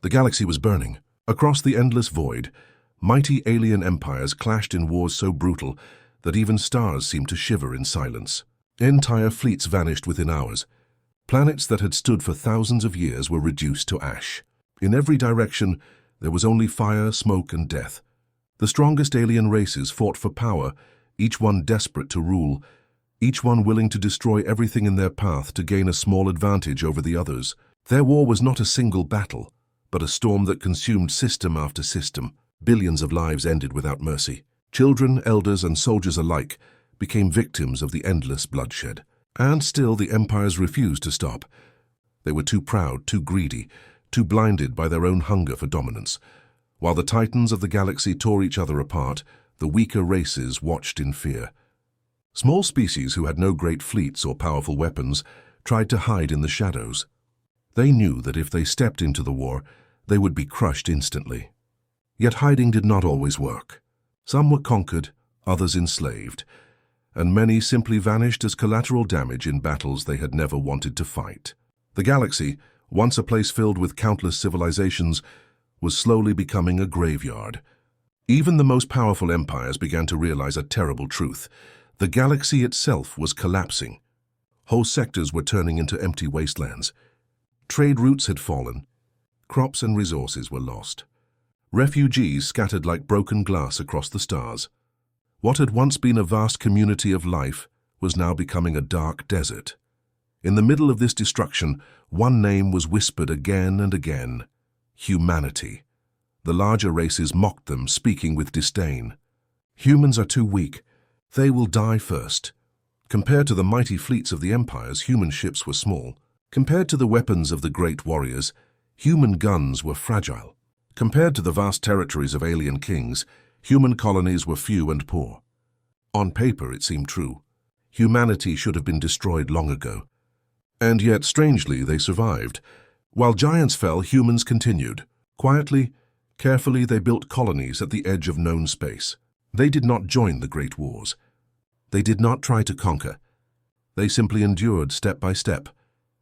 The galaxy was burning. Across the endless void, mighty alien empires clashed in wars so brutal that even stars seemed to shiver in silence. Entire fleets vanished within hours. Planets that had stood for thousands of years were reduced to ash. In every direction, there was only fire, smoke, and death. The strongest alien races fought for power, each one desperate to rule, each one willing to destroy everything in their path to gain a small advantage over the others. Their war was not a single battle, but a storm that consumed system after system. Billions of lives ended without mercy. Children, elders, and soldiers alike became victims of the endless bloodshed. And still the empires refused to stop. They were too proud, too greedy, too blinded by their own hunger for dominance. While the titans of the galaxy tore each other apart, the weaker races watched in fear. Small species who had no great fleets or powerful weapons tried to hide in the shadows. They knew that if they stepped into the war, they would be crushed instantly. Yet hiding did not always work. Some were conquered, others enslaved, and many simply vanished as collateral damage in battles they had never wanted to fight. The galaxy, once a place filled with countless civilizations, was slowly becoming a graveyard. Even the most powerful empires began to realize a terrible truth. The galaxy itself was collapsing. Whole sectors were turning into empty wastelands. Trade routes had fallen. Crops and resources were lost. Refugees scattered like broken glass across the stars. What had once been a vast community of life was now becoming a dark desert. In the middle of this destruction, one name was whispered again and again: humanity. The larger races mocked them, speaking with disdain. Humans are too weak. They will die first. Compared to the mighty fleets of the empires, human ships were small. Compared to the weapons of the great warriors, human guns were fragile. Compared to the vast territories of alien kings, human colonies were few and poor. On paper, it seemed true. Humanity should have been destroyed long ago. And yet, strangely, they survived. While giants fell, humans continued. Quietly, carefully, they built colonies at the edge of known space. They did not join the great wars. They did not try to conquer. They simply endured step by step,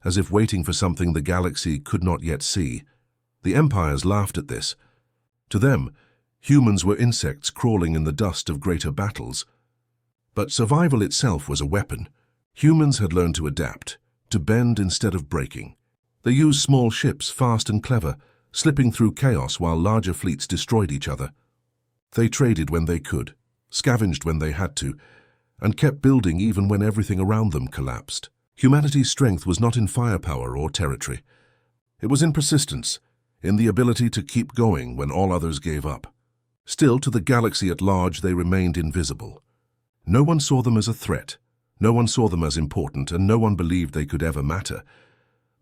as if waiting for something the galaxy could not yet see. The empires laughed at this. To them, humans were insects crawling in the dust of greater battles. But survival itself was a weapon. Humans had learned to adapt, to bend instead of breaking. They used small ships, fast and clever, slipping through chaos while larger fleets destroyed each other. They traded when they could, scavenged when they had to, and kept building even when everything around them collapsed. Humanity's strength was not in firepower or territory. It was in persistence, in the ability to keep going when all others gave up. Still, to the galaxy at large, they remained invisible. No one saw them as a threat, no one saw them as important, and no one believed they could ever matter.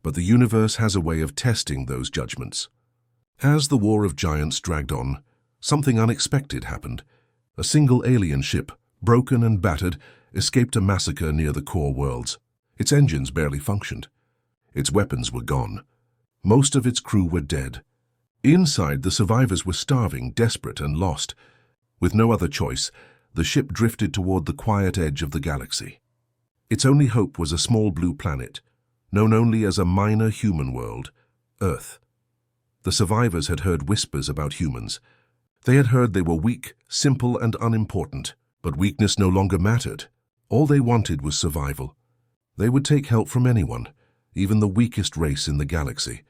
But the universe has a way of testing those judgments. As the War of Giants dragged on, something unexpected happened. A single alien ship, broken and battered, escaped a massacre near the core worlds. Its engines barely functioned. Its weapons were gone. Most of its crew were dead. Inside, the survivors were starving, desperate, and lost. With no other choice, the ship drifted toward the quiet edge of the galaxy. Its only hope was a small blue planet, known only as a minor human world, Earth. The survivors had heard whispers about humans. They had heard they were weak, simple, and unimportant. But weakness no longer mattered. All they wanted was survival. They would take help from anyone, even the weakest race in the galaxy.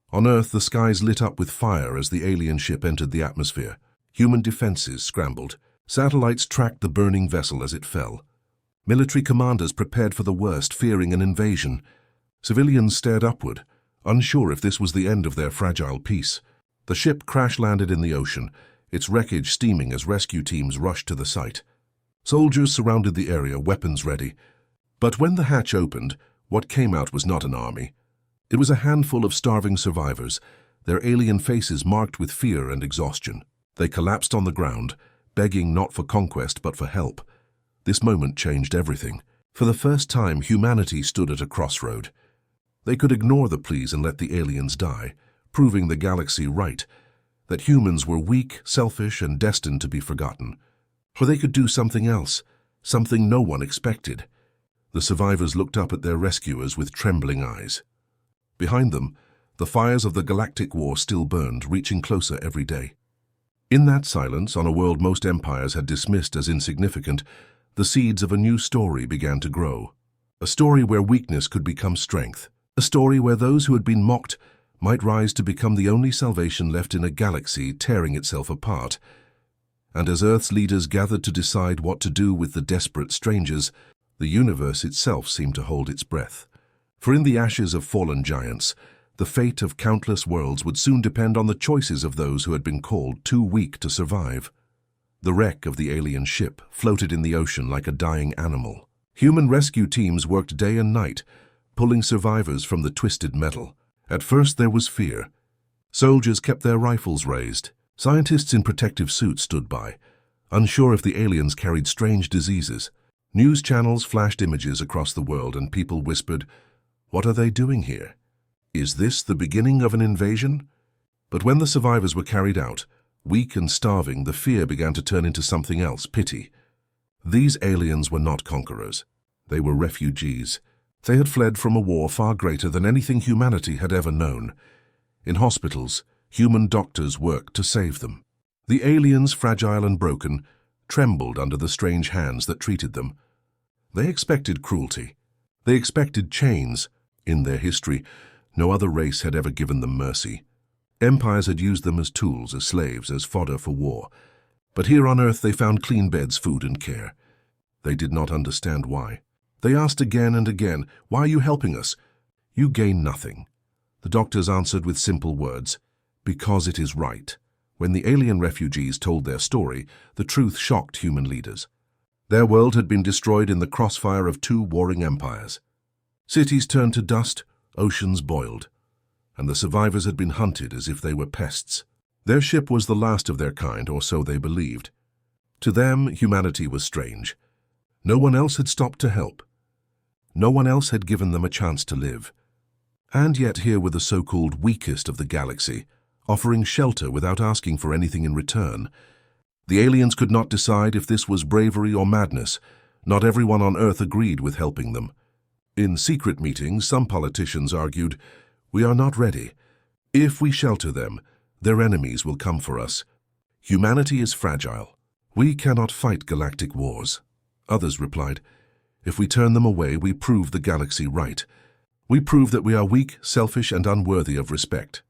On Earth, the skies lit up with fire as the alien ship entered the atmosphere. Human defenses scrambled. Satellites tracked the burning vessel as it fell. Military commanders prepared for the worst, fearing an invasion. Civilians stared upward, unsure if this was the end of their fragile peace. The ship crash-landed in the ocean, its wreckage steaming as rescue teams rushed to the site. Soldiers surrounded the area, weapons ready. But when the hatch opened, what came out was not an army. It was a handful of starving survivors, their alien faces marked with fear and exhaustion. They collapsed on the ground, begging not for conquest but for help. This moment changed everything. For the first time, humanity stood at a crossroad. They could ignore the pleas and let the aliens die, proving the galaxy right, that humans were weak, selfish, and destined to be forgotten. For they could do something else, something no one expected. The survivors looked up at their rescuers with trembling eyes. Behind them, The fires of the Galactic War still burned, reaching closer every day. In that silence, on a world most empires had dismissed as insignificant, the seeds of a new story began to grow. A story where weakness could become strength. A story where those who had been mocked might rise to become the only salvation left in a galaxy tearing itself apart. And as Earth's leaders gathered to decide what to do with the desperate strangers, the universe itself seemed to hold its breath. For in the ashes of fallen giants, the fate of countless worlds would soon depend on the choices of those who had been called too weak to survive. The wreck of the alien ship floated in the ocean like a dying animal. Human rescue teams worked day and night, pulling survivors from the twisted metal. At first there was fear. Soldiers kept their rifles raised. Scientists in protective suits stood by, unsure if the aliens carried strange diseases. News channels flashed images across the world and people whispered, "What are they doing here? Is this the beginning of an invasion?" But when the survivors were carried out, weak and starving, the fear began to turn into something else, pity. These aliens were not conquerors. They were refugees. They had fled from a war far greater than anything humanity had ever known. In hospitals, human doctors worked to save them. The aliens, fragile and broken, trembled under the strange hands that treated them. They expected cruelty. They expected chains. In their history, no other race had ever given them mercy. Empires had used them as tools, as slaves, as fodder for war. But here on Earth they found clean beds, food and care. They did not understand why. They asked again and again, "Why are you helping us?" "You gain nothing." The doctors answered with simple words, "Because it is right." When the alien refugees told their story, the truth shocked human leaders. Their world had been destroyed in the crossfire of two warring empires. Cities turned to dust, oceans boiled, and the survivors had been hunted as if they were pests. Their ship was the last of their kind, or so they believed. To them, humanity was strange. No one else had stopped to help. No one else had given them a chance to live. And yet here were the so-called weakest of the galaxy, offering shelter without asking for anything in return. The aliens could not decide if this was bravery or madness. Not everyone on Earth agreed with helping them. In secret meetings, some politicians argued, "We are not ready. If we shelter them, their enemies will come for us. Humanity is fragile. We cannot fight galactic wars." Others replied, "If we turn them away, we prove the galaxy right. We prove that we are weak, selfish, and unworthy of respect."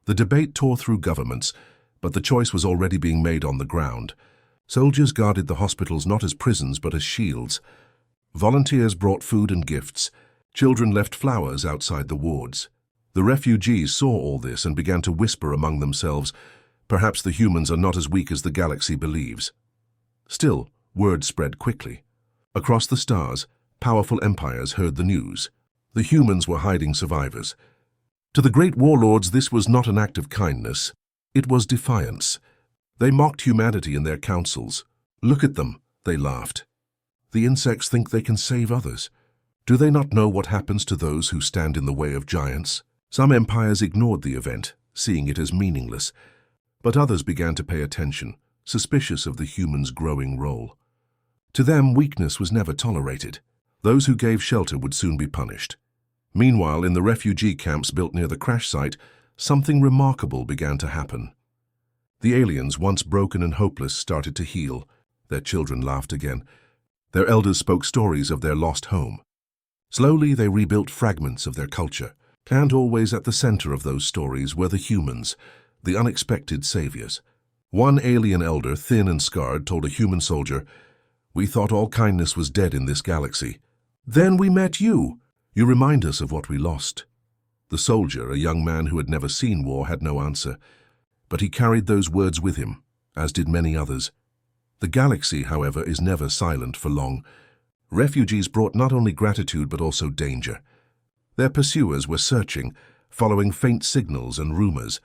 The debate tore through governments, but the choice was already being made on the ground. Soldiers guarded the hospitals not as prisons but as shields. Volunteers brought food and gifts. Children left flowers outside the wards. The refugees saw all this and began to whisper among themselves, "Perhaps the humans are not as weak as the galaxy believes." Still, word spread quickly. Across the stars, powerful empires heard the news. The humans were hiding survivors. To the great warlords, this was not an act of kindness. It was defiance. They mocked humanity in their councils. "Look at them," they laughed. "The insects think they can save others. Do they not know what happens to those who stand in the way of giants?" Some empires ignored the event, seeing it as meaningless, but others began to pay attention, suspicious of the humans' growing role. To them, weakness was never tolerated. Those who gave shelter would soon be punished. Meanwhile, in the refugee camps built near the crash site, something remarkable began to happen. The aliens, once broken and hopeless, started to heal. Their children laughed again. Their elders spoke stories of their lost home. Slowly, they rebuilt fragments of their culture. And always at the center of those stories were the humans, the unexpected saviors. One alien elder, thin and scarred, told a human soldier, "We thought all kindness was dead in this galaxy. Then we met you. You remind us of what we lost." The soldier, a young man who had never seen war, had no answer, but he carried those words with him, as did many others. The galaxy, however, is never silent for long. Refugees brought not only gratitude but also danger. Their pursuers were searching, following faint signals and rumors.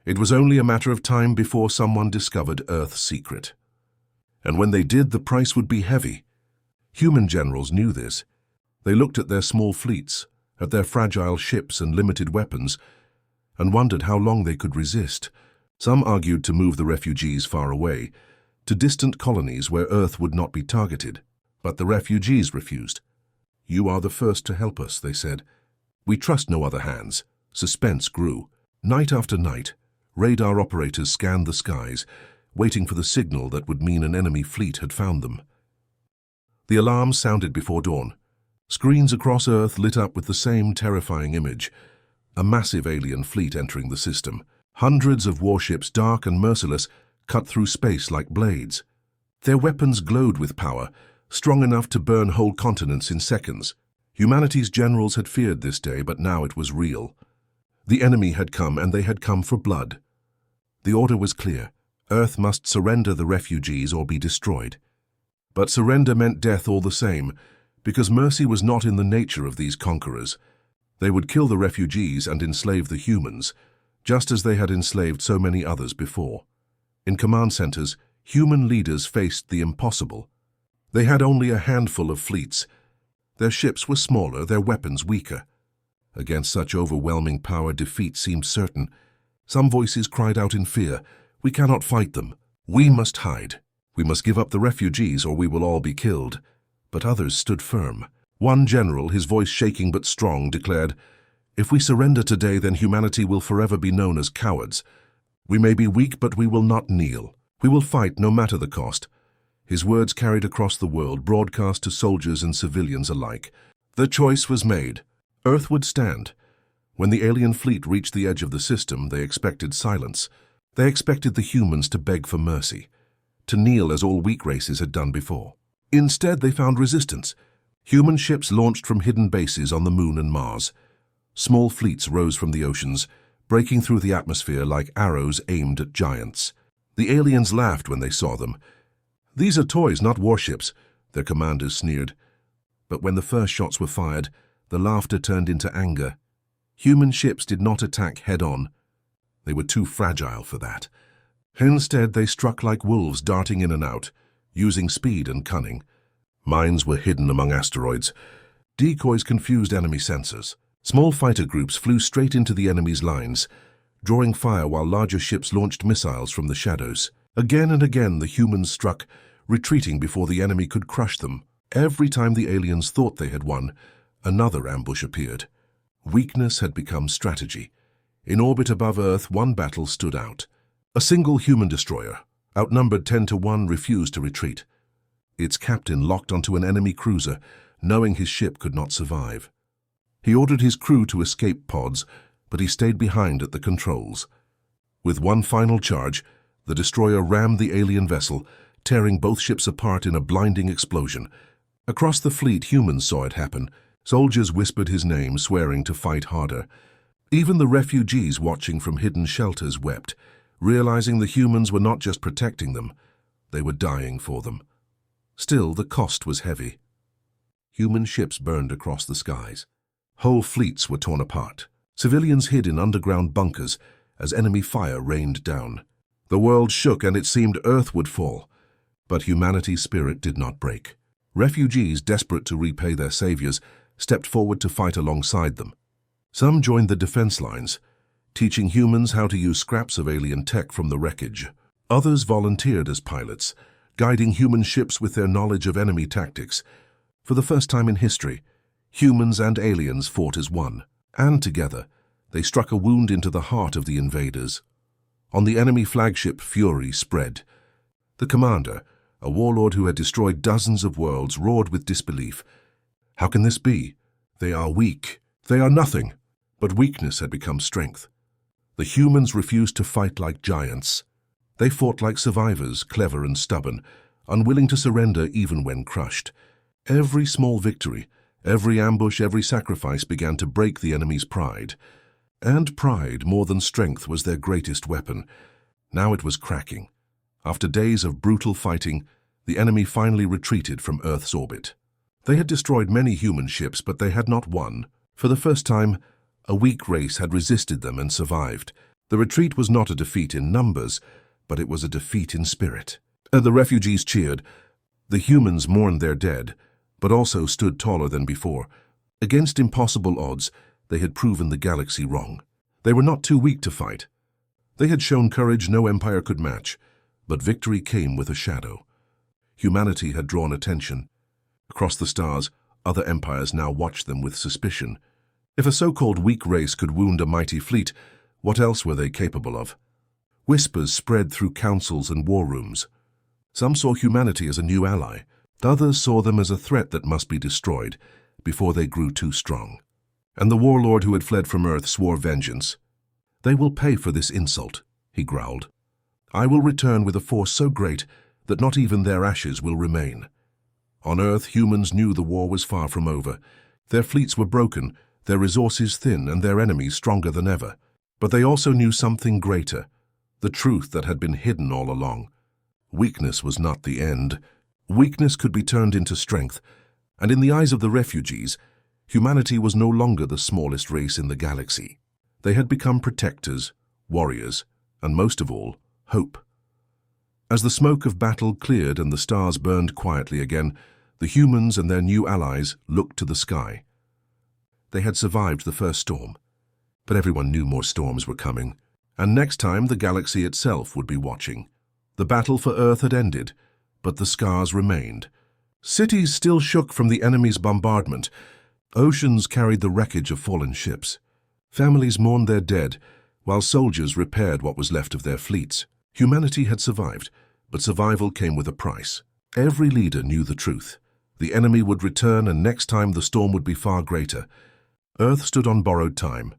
It was only a matter of time before someone discovered Earth's secret. And when they did, the price would be heavy. Human generals knew this. They looked at their small fleets, at their fragile ships and limited weapons, and wondered how long they could resist. Some argued to move the refugees far away, to distant colonies where Earth would not be targeted. But the refugees refused. "You are the first to help us," they said. "We trust no other hands, Suspense grew. Night after night, radar operators scanned the skies, waiting for the signal that would mean an enemy fleet had found them. The alarm sounded before dawn. Screens across Earth lit up with the same terrifying image: a massive alien fleet entering the system. Hundreds of warships, dark and merciless, cut through space like blades. Their weapons glowed with power, strong enough to burn whole continents in seconds. Humanity's generals had feared this day, but now it was real. The enemy had come, and they had come for blood. The order was clear: Earth must surrender the refugees or be destroyed. But surrender meant death all the same, because mercy was not in the nature of these conquerors. They would kill the refugees and enslave the humans, just as they had enslaved so many others before. In command centers, human leaders faced the impossible. They had only a handful of fleets. Their ships were smaller, their weapons weaker. Against such overwhelming power, defeat seemed certain. Some voices cried out in fear, "We cannot fight them. We must hide. We must give up the refugees or we will all be killed." But others stood firm. One general, his voice shaking but strong, declared, "If we surrender today, then humanity will forever be known as cowards. We may be weak, but we will not kneel. We will fight no matter the cost." His words carried across the world, broadcast to soldiers and civilians alike. The choice was made. Earth would stand. When the alien fleet reached the edge of the system, they expected silence. They expected the humans to beg for mercy, to kneel as all weak races had done before. Instead, they found resistance. Human ships launched from hidden bases on the Moon and Mars. Small fleets rose from the oceans, breaking through the atmosphere like arrows aimed at giants. The aliens laughed when they saw them. "These are toys, not warships," their commanders sneered. But when the first shots were fired, the laughter turned into anger. Human ships did not attack head-on. They were too fragile for that. Instead, they struck like wolves, darting in and out, using speed and cunning. Mines were hidden among asteroids. Decoys confused enemy sensors. Small fighter groups flew straight into the enemy's lines, drawing fire while larger ships launched missiles from the shadows. Again and again, the humans struck, retreating before the enemy could crush them. Every time the aliens thought they had won, another ambush appeared. Weakness had become strategy. In orbit above Earth, one battle stood out. A single human destroyer, outnumbered 10-1, refused to retreat. Its captain locked onto an enemy cruiser, knowing his ship could not survive. He ordered his crew to escape pods, but he stayed behind at the controls. With one final charge, the destroyer rammed the alien vessel, tearing both ships apart in a blinding explosion. Across the fleet, humans saw it happen. Soldiers whispered his name, swearing to fight harder. Even the refugees watching from hidden shelters wept, realizing the humans were not just protecting them, they were dying for them. Still, the cost was heavy. Human ships burned across the skies. Whole fleets were torn apart. Civilians hid in underground bunkers as enemy fire rained down. The world shook and it seemed Earth would fall. But humanity's spirit did not break. Refugees, desperate to repay their saviors, stepped forward to fight alongside them. Some joined the defense lines, teaching humans how to use scraps of alien tech from the wreckage. Others volunteered as pilots, guiding human ships with their knowledge of enemy tactics. For the first time in history, humans and aliens fought as one, and together, they struck a wound into the heart of the invaders. On the enemy flagship, fury spread. The commander, a warlord who had destroyed dozens of worlds, roared with disbelief. "How can this be? They are weak. They are nothing." But weakness had become strength. The humans refused to fight like giants. They fought like survivors, clever and stubborn, unwilling to surrender even when crushed. Every small victory, every ambush, every sacrifice began to break the enemy's pride. And pride, more than strength, was their greatest weapon. Now it was cracking. After days of brutal fighting, the enemy finally retreated from Earth's orbit. They had destroyed many human ships, but they had not won. For the first time, a weak race had resisted them and survived. The retreat was not a defeat in numbers, but it was a defeat in spirit. The refugees cheered. The humans mourned their dead, but also stood taller than before. Against impossible odds, they had proven the galaxy wrong. They were not too weak to fight. They had shown courage no empire could match, but victory came with a shadow. Humanity had drawn attention. Across the stars, other empires now watched them with suspicion. If a so-called weak race could wound a mighty fleet, what else were they capable of? Whispers spread through councils and war rooms. Some saw humanity as a new ally. Others saw them as a threat that must be destroyed before they grew too strong. And the warlord who had fled from Earth swore vengeance. "They will pay for this insult," he growled. "I will return with a force so great that not even their ashes will remain." On Earth, humans knew the war was far from over. Their fleets were broken, their resources thin, and their enemies stronger than ever. But they also knew something greater, the truth that had been hidden all along. Weakness was not the end. Weakness could be turned into strength, and in the eyes of the refugees, humanity was no longer the smallest race in the galaxy. They had become protectors, warriors, and most of all, hope. As the smoke of battle cleared and the stars burned quietly again, the humans and their new allies looked to the sky. They had survived the first storm, but everyone knew more storms were coming, and next time the galaxy itself would be watching. The battle for Earth had ended, but the scars remained. Cities still shook from the enemy's bombardment. Oceans carried the wreckage of fallen ships. Families mourned their dead, while soldiers repaired what was left of their fleets. Humanity had survived, but survival came with a price. Every leader knew the truth. The enemy would return, and next time the storm would be far greater. Earth stood on borrowed time.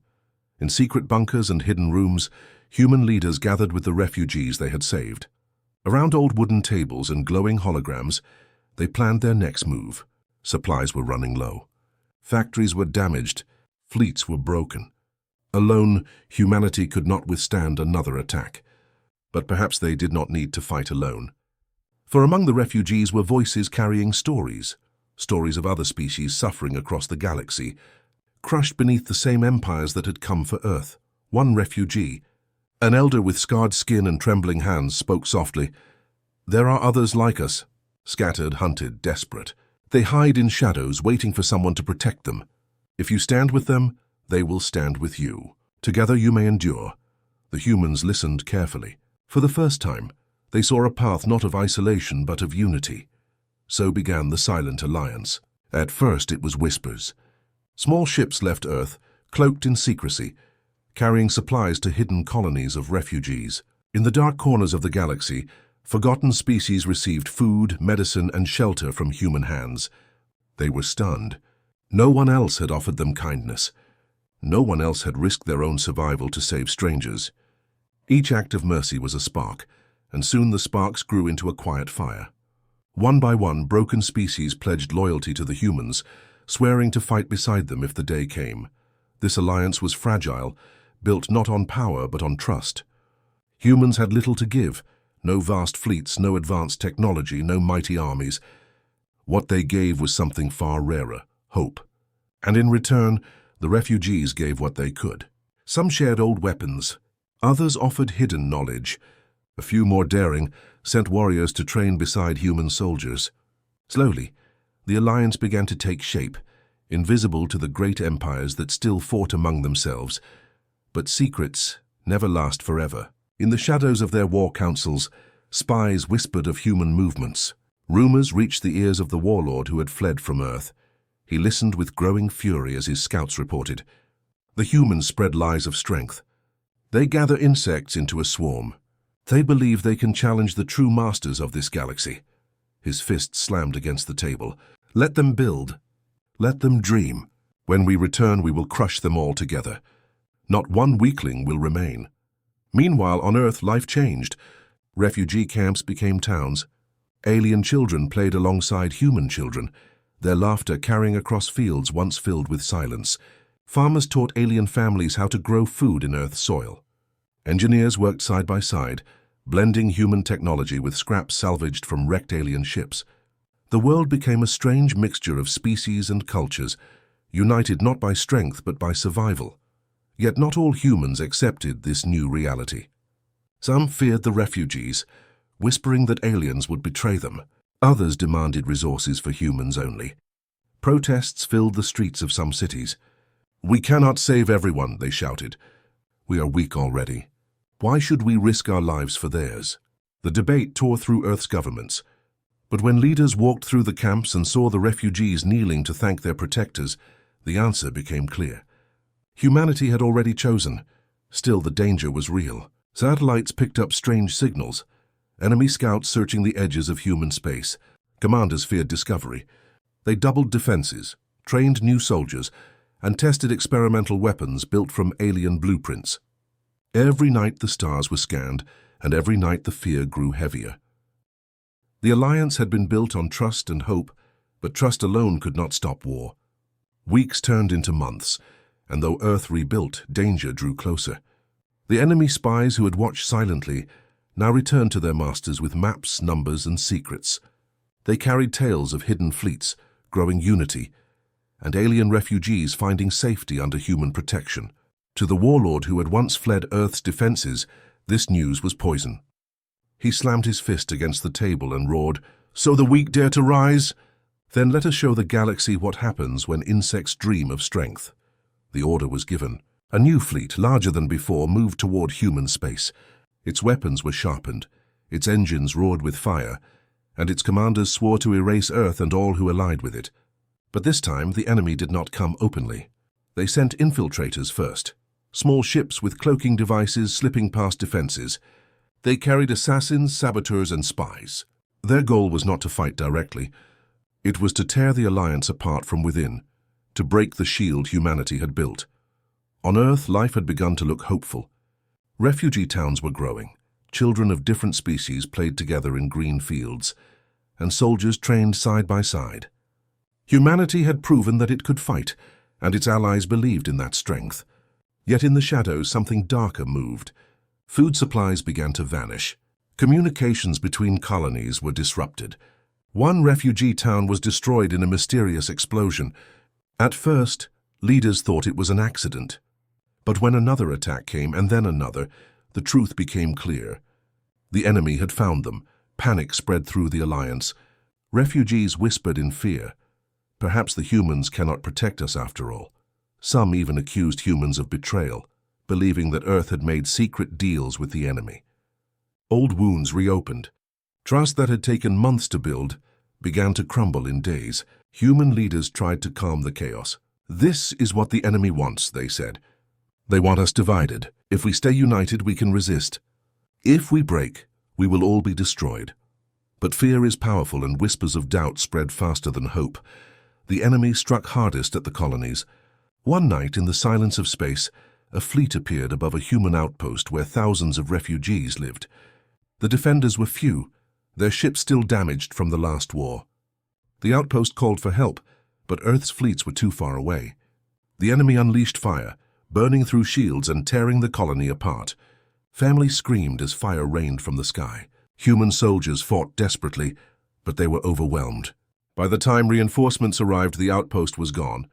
In secret bunkers and hidden rooms, human leaders gathered with the refugees they had saved. Around old wooden tables and glowing holograms, they planned their next move. Supplies were running low. Factories were damaged. Fleets were broken. Alone, humanity could not withstand another attack. But perhaps they did not need to fight alone. For among the refugees were voices carrying stories of other species suffering across the galaxy, crushed beneath the same empires that had come for Earth. One refugee, an elder with scarred skin and trembling hands, spoke softly. "There are others like us, scattered, hunted, desperate. They hide in shadows, waiting for someone to protect them. If you stand with them, they will stand with you. Together you may endure." The humans listened carefully. For the first time, they saw a path not of isolation but of unity. So began the Silent Alliance. At first it was whispers. Small ships left Earth, cloaked in secrecy, carrying supplies to hidden colonies of refugees. In the dark corners of the galaxy, forgotten species received food, medicine, and shelter from human hands. They were stunned. No one else had offered them kindness. No one else had risked their own survival to save strangers. Each act of mercy was a spark, and soon the sparks grew into a quiet fire. One by one, broken species pledged loyalty to the humans, swearing to fight beside them if the day came. This alliance was fragile, built not on power but on trust. Humans had little to give, no vast fleets, no advanced technology, no mighty armies. What they gave was something far rarer, hope. And in return, the refugees gave what they could. Some shared old weapons. Others offered hidden knowledge. A few more daring sent warriors to train beside human soldiers. Slowly, the alliance began to take shape, invisible to the great empires that still fought among themselves. But secrets never last forever. In the shadows of their war councils, spies whispered of human movements. Rumors reached the ears of the warlord who had fled from Earth. He listened with growing fury as his scouts reported. The humans spread lies of strength. They gather insects into a swarm. They believe they can challenge the true masters of this galaxy. His fist slammed against the table. Let them build. Let them dream. When we return, we will crush them all together. Not one weakling will remain. Meanwhile, on Earth, life changed. Refugee camps became towns. Alien children played alongside human children, their laughter carrying across fields once filled with silence. Farmers taught alien families how to grow food in Earth's soil. Engineers worked side by side, blending human technology with scraps salvaged from wrecked alien ships. The world became a strange mixture of species and cultures, united not by strength but by survival. Yet not all humans accepted this new reality. Some feared the refugees, whispering that aliens would betray them. Others demanded resources for humans only. Protests filled the streets of some cities. "We cannot save everyone," they shouted. "We are weak already. Why should we risk our lives for theirs?" The debate tore through Earth's governments. But when leaders walked through the camps and saw the refugees kneeling to thank their protectors, the answer became clear. Humanity had already chosen. Still, the danger was real. Satellites picked up strange signals. Enemy scouts searching the edges of human space. Commanders feared discovery. They doubled defenses, trained new soldiers, and tested experimental weapons built from alien blueprints. Every night the stars were scanned, and every night the fear grew heavier. The alliance had been built on trust and hope, but trust alone could not stop war. Weeks turned into months, and though Earth rebuilt, danger drew closer. The enemy spies who had watched silently now returned to their masters with maps, numbers, and secrets. They carried tales of hidden fleets, growing unity, and alien refugees finding safety under human protection. To the warlord who had once fled Earth's defenses, this news was poison. He slammed his fist against the table and roared, "So the weak dare to rise? Then let us show the galaxy what happens when insects dream of strength." The order was given. A new fleet, larger than before, moved toward human space. Its weapons were sharpened, its engines roared with fire, and its commanders swore to erase Earth and all who allied with it. But this time, the enemy did not come openly. They sent infiltrators first, small ships with cloaking devices slipping past defenses. They carried assassins, saboteurs, and spies. Their goal was not to fight directly. It was to tear the alliance apart from within, to break the shield humanity had built. On Earth, life had begun to look hopeful. Refugee towns were growing. Children of different species played together in green fields, and soldiers trained side by side. Humanity had proven that it could fight, and its allies believed in that strength. Yet in the shadows, something darker moved. Food supplies began to vanish. Communications between colonies were disrupted. One refugee town was destroyed in a mysterious explosion. At first, leaders thought it was an accident. But when another attack came, and then another, the truth became clear. The enemy had found them. Panic spread through the alliance. Refugees whispered in fear. Perhaps the humans cannot protect us after all. Some even accused humans of betrayal, believing that Earth had made secret deals with the enemy. Old wounds reopened. Trust that had taken months to build began to crumble in days. Human leaders tried to calm the chaos. "This is what the enemy wants," they said. "They want us divided. If we stay united, we can resist. If we break, we will all be destroyed." But fear is powerful, and whispers of doubt spread faster than hope. The enemy struck hardest at the colonies. One night, in the silence of space, a fleet appeared above a human outpost where thousands of refugees lived. The defenders were few, their ships still damaged from the last war. The outpost called for help, but Earth's fleets were too far away. The enemy unleashed fire, burning through shields and tearing the colony apart. Families screamed as fire rained from the sky. Human soldiers fought desperately, but they were overwhelmed. By the time reinforcements arrived, the outpost was gone.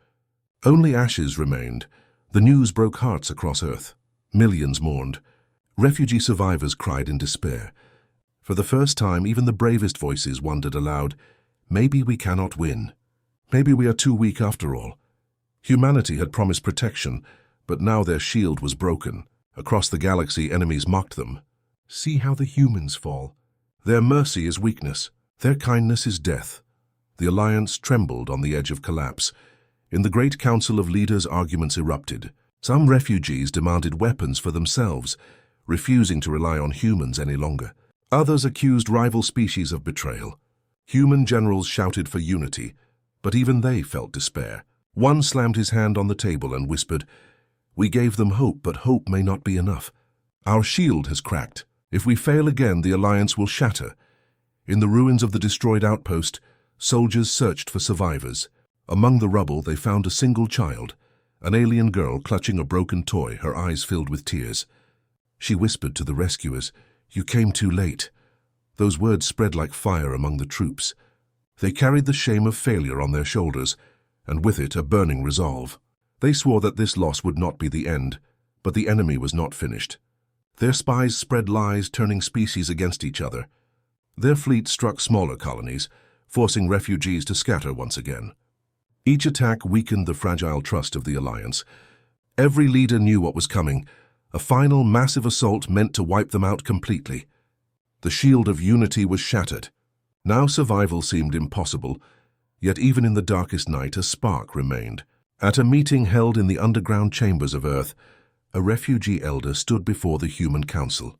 Only ashes remained. The news broke hearts across Earth. Millions mourned. Refugee survivors cried in despair. For the first time, even the bravest voices wondered aloud, maybe we cannot win. Maybe we are too weak after all. Humanity had promised protection, but now their shield was broken. Across the galaxy, enemies mocked them. "See how the humans fall. Their mercy is weakness. Their kindness is death." The alliance trembled on the edge of collapse. In the Great Council of Leaders, arguments erupted. Some refugees demanded weapons for themselves, refusing to rely on humans any longer. Others accused rival species of betrayal. Human generals shouted for unity, but even they felt despair. One slammed his hand on the table and whispered, "We gave them hope, but hope may not be enough. Our shield has cracked. If we fail again, the alliance will shatter." In the ruins of the destroyed outpost, soldiers searched for survivors. Among the rubble, they found a single child, an alien girl clutching a broken toy, her eyes filled with tears. She whispered to the rescuers, "You came too late." Those words spread like fire among the troops. They carried the shame of failure on their shoulders, and with it a burning resolve. They swore that this loss would not be the end, but the enemy was not finished. Their spies spread lies, turning species against each other. Their fleet struck smaller colonies, forcing refugees to scatter once again. Each attack weakened the fragile trust of the alliance. Every leader knew what was coming, a final massive assault meant to wipe them out completely. The shield of unity was shattered. Now survival seemed impossible, yet even in the darkest night a spark remained. At a meeting held in the underground chambers of Earth, a refugee elder stood before the human council.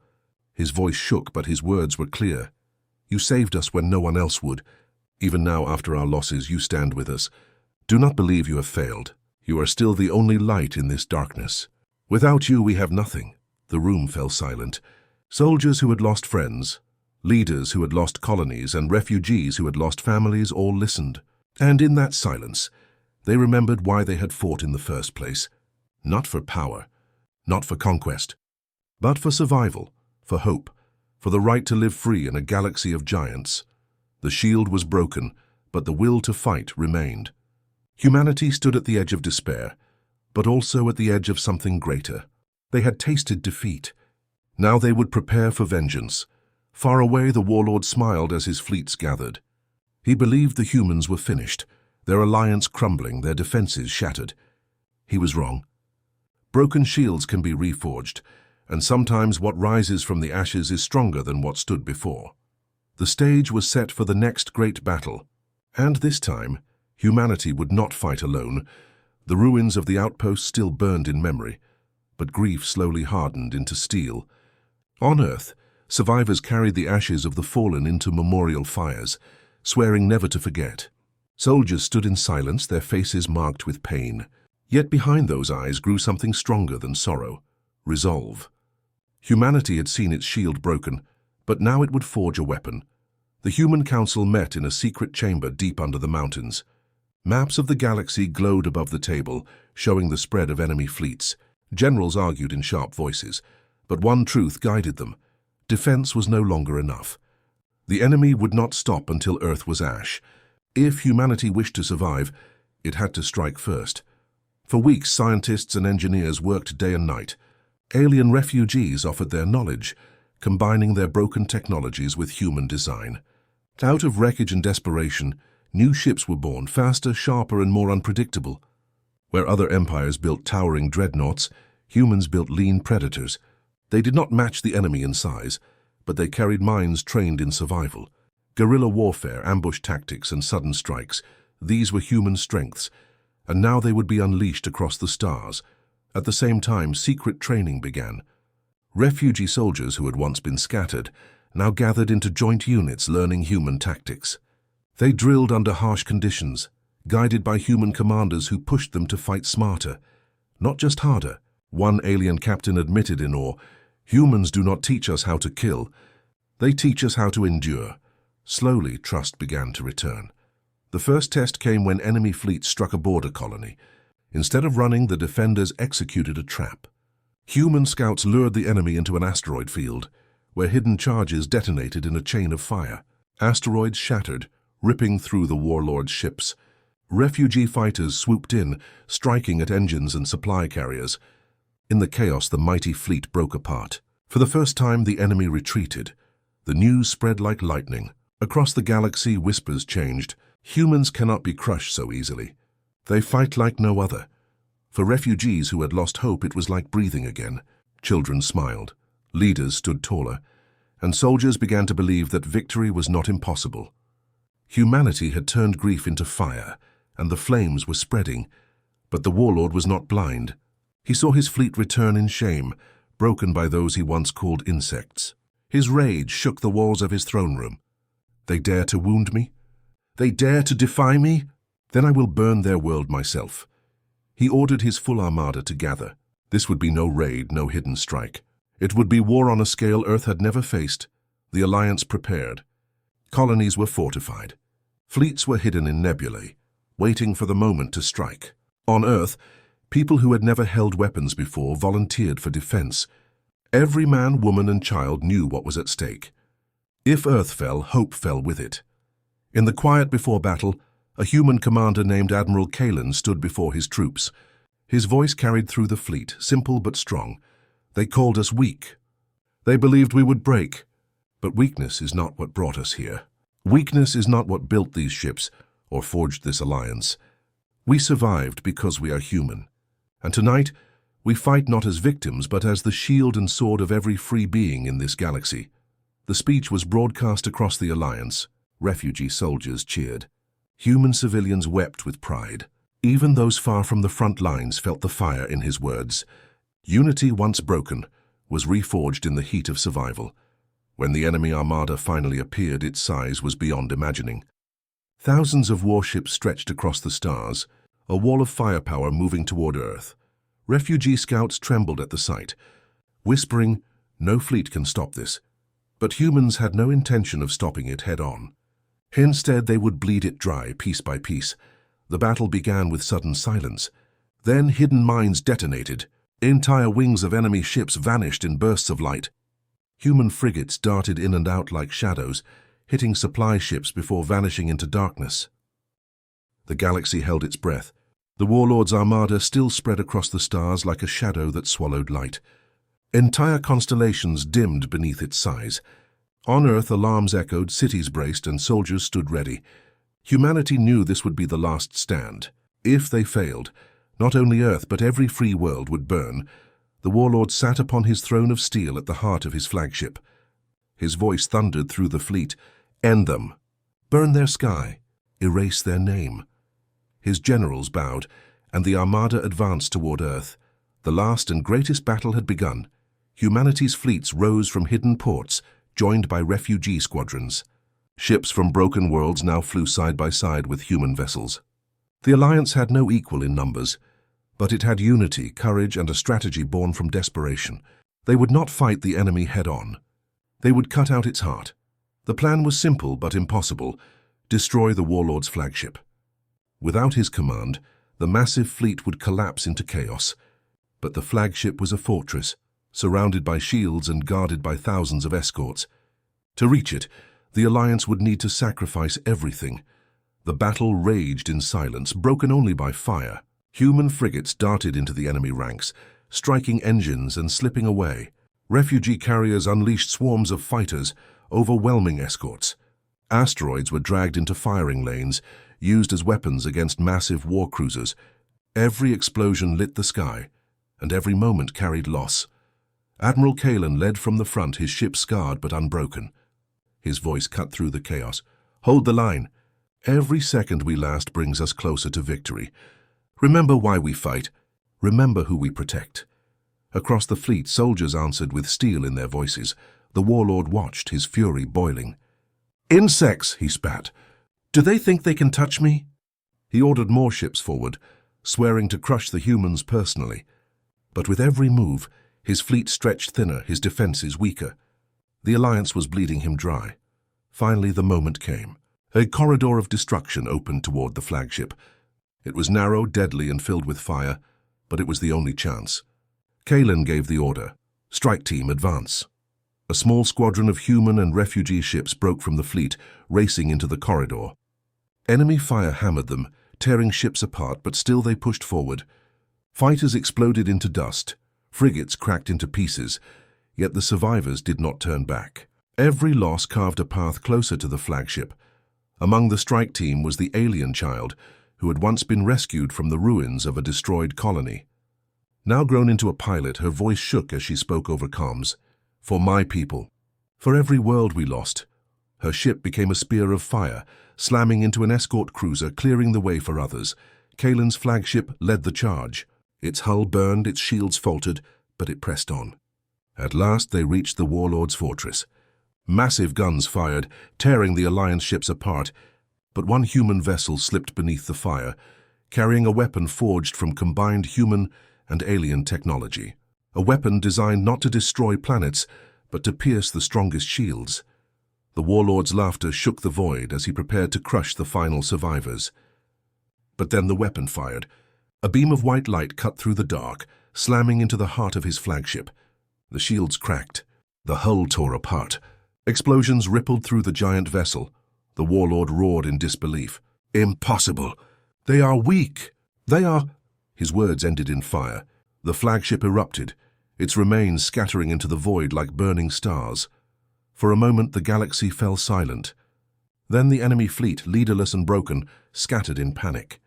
His voice shook, but his words were clear. "You saved us when no one else would. Even now, after our losses, you stand with us. Do not believe you have failed. You are still the only light in this darkness. Without you, we have nothing." The room fell silent. Soldiers who had lost friends, leaders who had lost colonies, and refugees who had lost families all listened. And in that silence, they remembered why they had fought in the first place. Not for power, not for conquest, but for survival, for hope, for the right to live free in a galaxy of giants. The shield was broken, but the will to fight remained. Humanity stood at the edge of despair, but also at the edge of something greater. They had tasted defeat. Now they would prepare for vengeance. Far away, the warlord smiled as his fleets gathered. He believed the humans were finished, their alliance crumbling, their defenses shattered. He was wrong. Broken shields can be reforged, and sometimes what rises from the ashes is stronger than what stood before. The stage was set for the next great battle, and this time, humanity would not fight alone. The ruins of the outpost still burned in memory, but grief slowly hardened into steel. On Earth, survivors carried the ashes of the fallen into memorial fires, swearing never to forget. Soldiers stood in silence, their faces marked with pain. Yet behind those eyes grew something stronger than sorrow: resolve. Humanity had seen its shield broken, but now it would forge a weapon. The Human Council met in a secret chamber deep under the mountains. Maps of the galaxy glowed above the table, showing the spread of enemy fleets. Generals argued in sharp voices, but one truth guided them: defense was no longer enough. The enemy would not stop until Earth was ash. If humanity wished to survive, it had to strike first. For weeks, scientists and engineers worked day and night. Alien refugees offered their knowledge, combining their broken technologies with human design. Out of wreckage and desperation, new ships were born, faster, sharper, and more unpredictable. Where other empires built towering dreadnoughts, humans built lean predators. They did not match the enemy in size, but they carried minds trained in survival. Guerrilla warfare, ambush tactics, and sudden strikes, these were human strengths, and now they would be unleashed across the stars. At the same time, secret training began. Refugee soldiers who had once been scattered now gathered into joint units, learning human tactics. They drilled under harsh conditions, guided by human commanders who pushed them to fight smarter, not just harder. One alien captain admitted in awe, "Humans do not teach us how to kill. They teach us how to endure." Slowly, trust began to return. The first test came when enemy fleets struck a border colony. Instead of running, the defenders executed a trap. Human scouts lured the enemy into an asteroid field, where hidden charges detonated in a chain of fire. Asteroids shattered, ripping through the warlord's ships. Refugee fighters swooped in, striking at engines and supply carriers. In the chaos, the mighty fleet broke apart. For the first time, the enemy retreated. The news spread like lightning. Across the galaxy, whispers changed. Humans cannot be crushed so easily. They fight like no other. For refugees who had lost hope, it was like breathing again. Children smiled. Leaders stood taller. And soldiers began to believe that victory was not impossible. Humanity had turned grief into fire, and the flames were spreading. But the warlord was not blind. He saw his fleet return in shame, broken by those he once called insects. His rage shook the walls of his throne room. They dare to wound me? They dare to defy me? Then I will burn their world myself. He ordered his full armada to gather. This would be no raid, no hidden strike. It would be war on a scale Earth had never faced. The alliance prepared. Colonies were fortified. Fleets were hidden in nebulae, waiting for the moment to strike. On Earth, people who had never held weapons before volunteered for defense. Every man, woman, and child knew what was at stake. If Earth fell, hope fell with it. In the quiet before battle, a human commander named Admiral Kalen stood before his troops. His voice carried through the fleet, simple but strong. They called us weak. They believed we would break. But weakness is not what brought us here. Weakness is not what built these ships or forged this alliance. We survived because we are human. And tonight, we fight not as victims, but as the shield and sword of every free being in this galaxy. The speech was broadcast across the alliance. Refugee soldiers cheered. Human civilians wept with pride. Even those far from the front lines felt the fire in his words. Unity, once broken, was reforged in the heat of survival. When the enemy armada finally appeared, its size was beyond imagining. Thousands of warships stretched across the stars, a wall of firepower moving toward Earth. Refugee scouts trembled at the sight, whispering, "No fleet can stop this." But humans had no intention of stopping it head-on. Instead, they would bleed it dry, piece by piece. The battle began with sudden silence. Then hidden mines detonated. Entire wings of enemy ships vanished in bursts of light. Human frigates darted in and out like shadows, hitting supply ships before vanishing into darkness. The galaxy held its breath. The warlord's armada still spread across the stars like a shadow that swallowed light. Entire constellations dimmed beneath its size. On Earth, alarms echoed, cities braced, and soldiers stood ready. Humanity knew this would be the last stand. If they failed, not only Earth but every free world would burn. The warlord sat upon his throne of steel at the heart of his flagship. His voice thundered through the fleet. End them. Burn their sky. Erase their name. His generals bowed, and the armada advanced toward Earth. The last and greatest battle had begun. Humanity's fleets rose from hidden ports, joined by refugee squadrons. Ships from broken worlds now flew side by side with human vessels. The alliance had no equal in numbers, but it had unity, courage, and a strategy born from desperation. They would not fight the enemy head-on. They would cut out its heart. The plan was simple but impossible: destroy the warlord's flagship. Without his command, the massive fleet would collapse into chaos. But the flagship was a fortress, surrounded by shields and guarded by thousands of escorts. To reach it, the alliance would need to sacrifice everything. The battle raged in silence, broken only by fire. Human frigates darted into the enemy ranks, striking engines and slipping away. Refugee carriers unleashed swarms of fighters, overwhelming escorts. Asteroids were dragged into firing lanes, used as weapons against massive war cruisers. Every explosion lit the sky, and every moment carried loss. Admiral Kalen led from the front, his ship scarred but unbroken. His voice cut through the chaos. Hold the line. Every second we last brings us closer to victory. Remember why we fight. Remember who we protect. Across the fleet, soldiers answered with steel in their voices. The warlord watched, his fury boiling. Insects, he spat. Do they think they can touch me? He ordered more ships forward, swearing to crush the humans personally. But with every move, his fleet stretched thinner, his defenses weaker. The alliance was bleeding him dry. Finally, the moment came. A corridor of destruction opened toward the flagship. It was narrow, deadly, and filled with fire, but it was the only chance. Kalen gave the order. Strike team, advance. A small squadron of human and refugee ships broke from the fleet, racing into the corridor. Enemy fire hammered them, tearing ships apart, but still they pushed forward. Fighters exploded into dust. Frigates cracked into pieces, yet the survivors did not turn back. Every loss carved a path closer to the flagship. Among the strike team was the alien child, who had once been rescued from the ruins of a destroyed colony. Now grown into a pilot, her voice shook as she spoke over comms. For my people. For every world we lost. Her ship became a spear of fire, slamming into an escort cruiser, clearing the way for others. Kalen's flagship led the charge. Its hull burned, its shields faltered, but it pressed on. At last they reached the warlord's fortress. Massive guns fired, tearing the alliance ships apart, but one human vessel slipped beneath the fire, carrying a weapon forged from combined human and alien technology. A weapon designed not to destroy planets, but to pierce the strongest shields. The warlord's laughter shook the void as he prepared to crush the final survivors. But then the weapon fired. A beam of white light cut through the dark, slamming into the heart of his flagship. The shields cracked. The hull tore apart. Explosions rippled through the giant vessel. The warlord roared in disbelief. Impossible! They are weak! They are... His words ended in fire. The flagship erupted, its remains scattering into the void like burning stars. For a moment the galaxy fell silent. Then the enemy fleet, leaderless and broken, scattered in panic.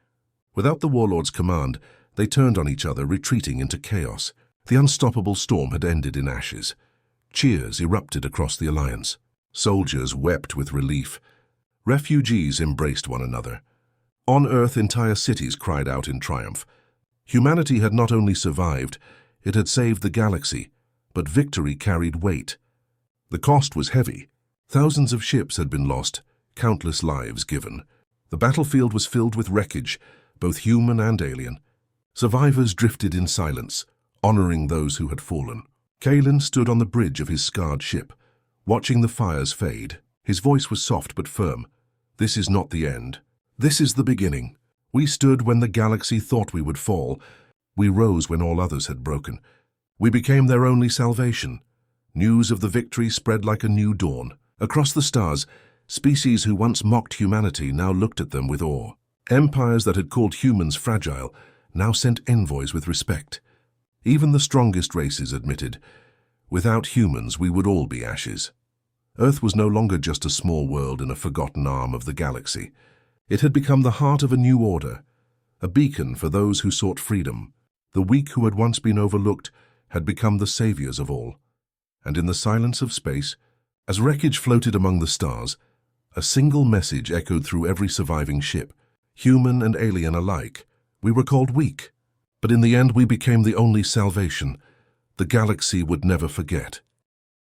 Without the warlord's command, they turned on each other, retreating into chaos. The unstoppable storm had ended in ashes. Cheers erupted across the alliance. Soldiers wept with relief. Refugees embraced one another. On Earth, entire cities cried out in triumph. Humanity had not only survived, it had saved the galaxy, but victory carried weight. The cost was heavy. Thousands of ships had been lost, countless lives given. The battlefield was filled with wreckage, both human and alien. Survivors drifted in silence, honoring those who had fallen. Kalen stood on the bridge of his scarred ship, watching the fires fade. His voice was soft but firm. "This is not the end. This is the beginning. We stood when the galaxy thought we would fall. We rose when all others had broken. We became their only salvation." News of the victory spread like a new dawn. Across the stars, species who once mocked humanity now looked at them with awe. Empires that had called humans fragile now sent envoys with respect. Even the strongest races admitted, without humans we would all be ashes. Earth was no longer just a small world in a forgotten arm of the galaxy. It had become the heart of a new order, a beacon for those who sought freedom. The weak who had once been overlooked had become the saviors of all. And in the silence of space, as wreckage floated among the stars, a single message echoed through every surviving ship, human and alien alike. We were called weak, but in the end we became the only salvation. The galaxy would never forget.